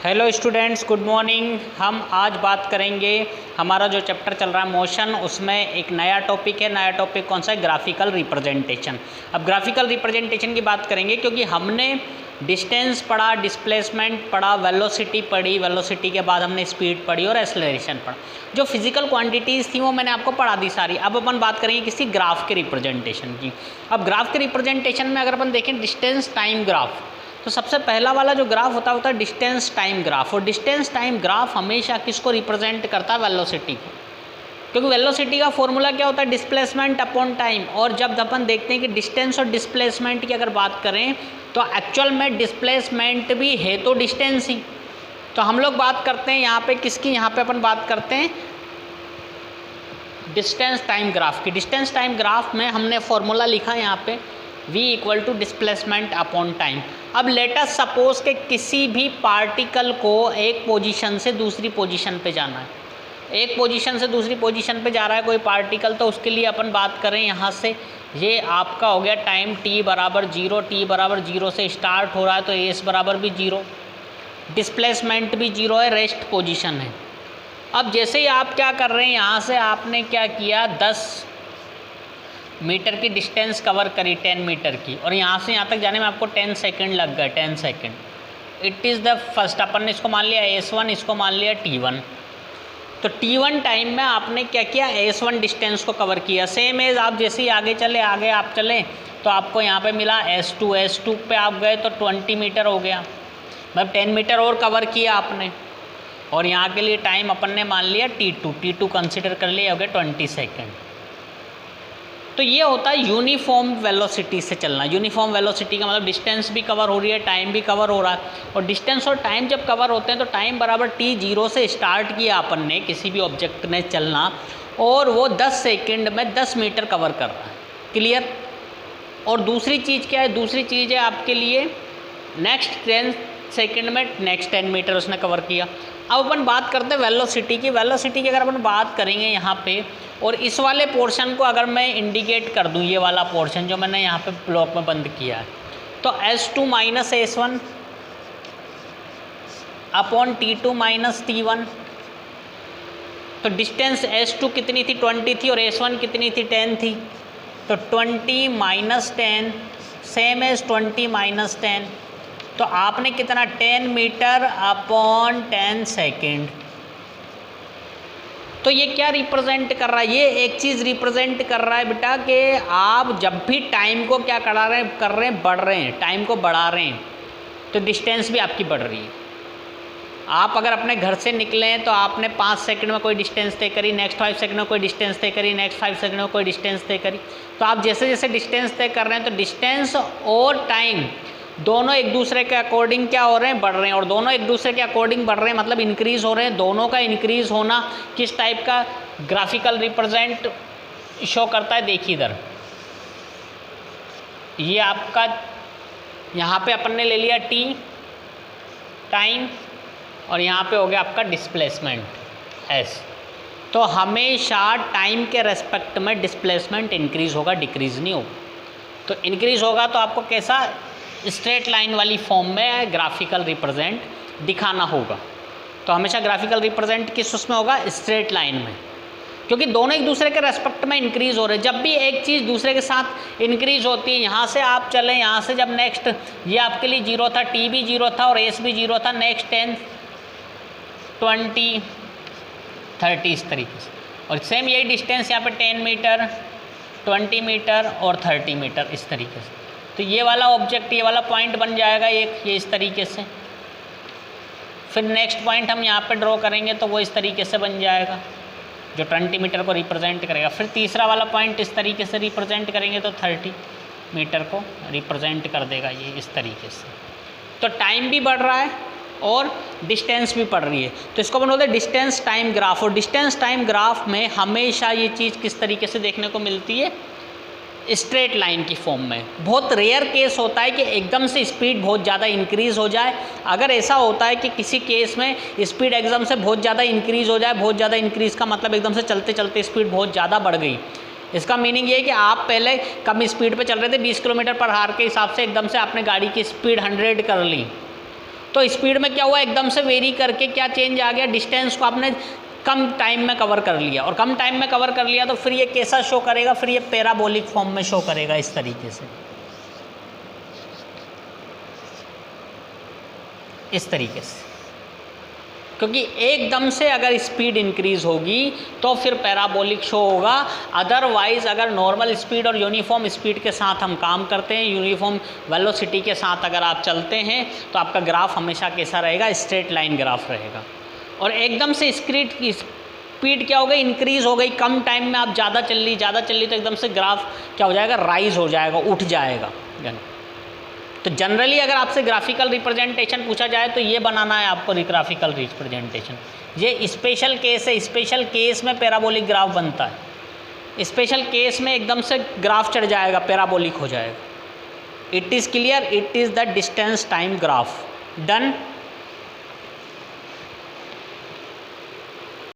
Hello students, good morning. हम आज बात करेंगे, हमारा जो चैप्टर चल रहा है मोशन, उसमें एक नया टॉपिक है। नया टॉपिक कौन सा है? Graphical representation. अब ग्राफिकल रिप्रेजेंटेशन की बात करेंगे क्योंकि हमने डिस्टेंस पढ़ा, डिस्प्लेसमेंट पढ़ा, वेलोसिटी पढ़ी, वेलोसिटी के बाद हमने स्पीड पढ़ी और एक्सेलरेशन पढ़ा। जो फिजिकल क्वांटिटीज़ थी वो मैंने आपको पढ़ा दी सारी। अब अपन बात करेंगे किसी ग्राफ के रिप्रेजेंटेशन की। अब ग्राफ के रिप्रेजेंटेशन में अगर अपन देखें डिस्टेंस टाइम ग्राफ, तो सबसे पहला वाला जो ग्राफ होता है डिस्टेंस टाइम ग्राफ। और डिस्टेंस टाइम ग्राफ हमेशा किसको रिप्रेजेंट करता है? वेलोसिटी को। क्योंकि वेलोसिटी का फॉर्मूला क्या होता है? Displacement upon time. और जब अपन देखते हैं कि डिस्टेंस और डिस्प्लेसमेंट की अगर बात करें तो एक्चुअल में डिस्प्लेसमेंट भी है तो डिस्टेंस ही। तो हम लोग बात करते हैं यहाँ पे किसकी? यहाँ पे अपन बात करते हैं डिस्टेंस टाइम ग्राफ की। डिस्टेंस टाइम ग्राफ में हमने फॉर्मूला लिखा है यहाँ पे v equal to displacement upon time. अब लेट अस सपोज के किसी भी पार्टिकल को एक पोजीशन से दूसरी पोजीशन पे जाना है, एक पोजीशन से दूसरी पोजीशन पे जा रहा है कोई पार्टिकल, तो उसके लिए अपन बात करें यहाँ से, ये आपका हो गया टाइम t बराबर 0, t बराबर 0 से स्टार्ट हो रहा है तो s बराबर भी 0, डिस्प्लेसमेंट भी 0 है, रेस्ट पोजीशन है। अब जैसे ही आप क्या कर रहे हैं, यहाँ से आपने क्या किया, 10 मीटर की डिस्टेंस कवर करी, 10 मीटर की, और यहाँ से यहाँ तक जाने में आपको 10 सेकंड लग गए, 10 second. It is the first, अपन ने इसको मान लिया S1, इसको मान लिया T1। तो T1 टाइम में आपने क्या किया? S1 डिस्टेंस को कवर किया। सेम एज आप जैसे ही आगे चले, आगे आप चले तो आपको यहाँ पे मिला S2 पे आप गए तो 20 मीटर हो गया, मतलब 10 मीटर और कवर किया आपने। और यहाँ के लिए टाइम अपन ने मान लिया T2 कंसिडर कर लिया, हो गया 20 सेकेंड। तो ये होता है यूनिफॉर्म वेलोसिटी से चलना। यूनिफॉर्म वेलोसिटी का मतलब डिस्टेंस भी कवर हो रही है, टाइम भी कवर हो रहा है। और डिस्टेंस और टाइम जब कवर होते हैं तो टाइम बराबर t0 से स्टार्ट किया अपन ने किसी भी ऑब्जेक्ट ने चलना, और वो 10 सेकंड में 10 मीटर कवर कर रहा है। क्लियर? और दूसरी चीज़ क्या है? दूसरी चीज़ है आपके लिए नेक्स्ट 10 सेकंड में नेक्स्ट 10 मीटर उसने कवर किया। अब अपन बात करते हैं वेलोसिटी की। वेलोसिटी की अगर अपन बात करेंगे यहाँ पे, और इस वाले पोर्शन को अगर मैं इंडिकेट कर दूँ, ये वाला पोर्शन जो मैंने यहाँ पे ब्लॉक में बंद किया है, तो S2 minus S1 upon T2 minus T1। तो डिस्टेंस S2 कितनी थी? 20 थी, और S1 कितनी थी? 10 थी। तो 20 माइनस 10 सेम एज 20 माइनस 10। तो आपने कितना? 10 मीटर अपॉन 10 सेकेंड। तो ये क्या रिप्रेजेंट कर रहा है? ये एक चीज़ रिप्रेजेंट कर रहा है बेटा कि आप जब भी टाइम को क्या कर रहे हैं, बढ़ रहे हैं, टाइम को बढ़ा रहे हैं, तो डिस्टेंस भी आपकी बढ़ रही है। आप अगर अपने घर से निकले हैं तो आपने 5 सेकंड में कोई डिस्टेंस तय करी, नेक्स्ट 5 सेकंड में कोई डिस्टेंस तय करी, नेक्स्ट 5 सेकंड में कोई डिस्टेंस तय करी। तो आप जैसे जैसे डिस्टेंस तय कर रहे हैं तो डिस्टेंस और टाइम दोनों एक दूसरे के अकॉर्डिंग क्या हो रहे हैं? बढ़ रहे हैं। और दोनों एक दूसरे के अकॉर्डिंग बढ़ रहे हैं मतलब इंक्रीज हो रहे हैं। दोनों का इंक्रीज होना किस टाइप का ग्राफिकल रिप्रेजेंट शो करता है? देखिए इधर, ये आपका यहाँ पे अपन ने ले लिया t टाइम, और यहाँ पे हो गया आपका डिस्प्लेसमेंट s। तो हमेशा टाइम के रेस्पेक्ट में डिस्प्लेसमेंट इंक्रीज होगा, डिक्रीज नहीं होगा। तो इंक्रीज होगा तो आपको कैसा? स्ट्रेट लाइन वाली फॉर्म में ग्राफिकल रिप्रेजेंट दिखाना होगा। तो हमेशा ग्राफिकल रिप्रेजेंट किस उसमें होगा? स्ट्रेट लाइन में, क्योंकि दोनों एक दूसरे के रेस्पेक्ट में इंक्रीज हो रहे हैं। जब भी एक चीज़ दूसरे के साथ इंक्रीज होती है, यहाँ से आप चलें, यहाँ से जब नेक्स्ट, ये आपके लिए 0 था, t भी 0 था और s भी 0 था, नेक्स्ट 10 20 30 इस तरीके से। और सेम यही डिस्टेंस यहाँ पे 10 मीटर 20 मीटर और 30 मीटर इस तरीके से। तो ये वाला ऑब्जेक्ट, ये वाला पॉइंट बन जाएगा एक, ये इस तरीके से। फिर नेक्स्ट पॉइंट हम यहाँ पे ड्रॉ करेंगे तो वो इस तरीके से बन जाएगा, जो 20 मीटर को रिप्रेजेंट करेगा। फिर तीसरा वाला पॉइंट इस तरीके से रिप्रेजेंट करेंगे तो 30 मीटर को रिप्रेजेंट कर देगा, ये इस तरीके से। तो टाइम भी बढ़ रहा है और डिस्टेंस भी बढ़ रही है। तो इसको अपन बोलते हैं डिस्टेंस टाइम ग्राफ। और डिस्टेंस टाइम ग्राफ में हमेशा ये चीज़ किस तरीके से देखने को मिलती है? स्ट्रेट लाइन की फॉर्म में। बहुत रेयर केस होता है कि एकदम से स्पीड बहुत ज़्यादा इंक्रीज़ हो जाए। अगर ऐसा होता है कि किसी केस में स्पीड एकदम से बहुत ज़्यादा इंक्रीज़ हो जाए, बहुत ज़्यादा इंक्रीज़ का मतलब एकदम से चलते चलते स्पीड बहुत ज़्यादा बढ़ गई, इसका मीनिंग ये है कि आप पहले कम स्पीड पे चल रहे थे, 20 किलोमीटर पर आवर के हिसाब से एकदम से आपने गाड़ी की स्पीड 100 कर ली, तो स्पीड में क्या हुआ, एकदम से वेरी करके क्या चेंज आ गया, डिस्टेंस को आपने कम टाइम में कवर कर लिया, और कम टाइम में कवर कर लिया तो फिर ये कैसा शो करेगा, फिर ये पैराबोलिक फॉर्म में शो करेगा इस तरीके से, इस तरीके से। क्योंकि एकदम से अगर स्पीड इंक्रीज होगी तो फिर पैराबोलिक शो होगा, अदरवाइज अगर नॉर्मल स्पीड और यूनिफॉर्म स्पीड के साथ हम काम करते हैं, यूनिफॉर्म वेलोसिटी के साथ अगर आप चलते हैं तो आपका ग्राफ हमेशा कैसा रहेगा, स्ट्रेट लाइन ग्राफ रहेगा। और एकदम से स्पीड क्या हो गई, इंक्रीज हो गई, कम टाइम में आप ज़्यादा चल ली तो एकदम से ग्राफ क्या हो जाएगा, राइज हो जाएगा, उठ जाएगा। तो जनरली अगर आपसे ग्राफिकल रिप्रेजेंटेशन पूछा जाए तो ये बनाना है आपको, ग्राफिकल रिप्रेजेंटेशन। ये स्पेशल केस है, स्पेशल केस में पैराबोलिक ग्राफ बनता है, स्पेशल केस में एकदम से ग्राफ चढ़ जाएगा, पैराबोलिक हो जाएगा। It is clear, it is the distance time graph. Done.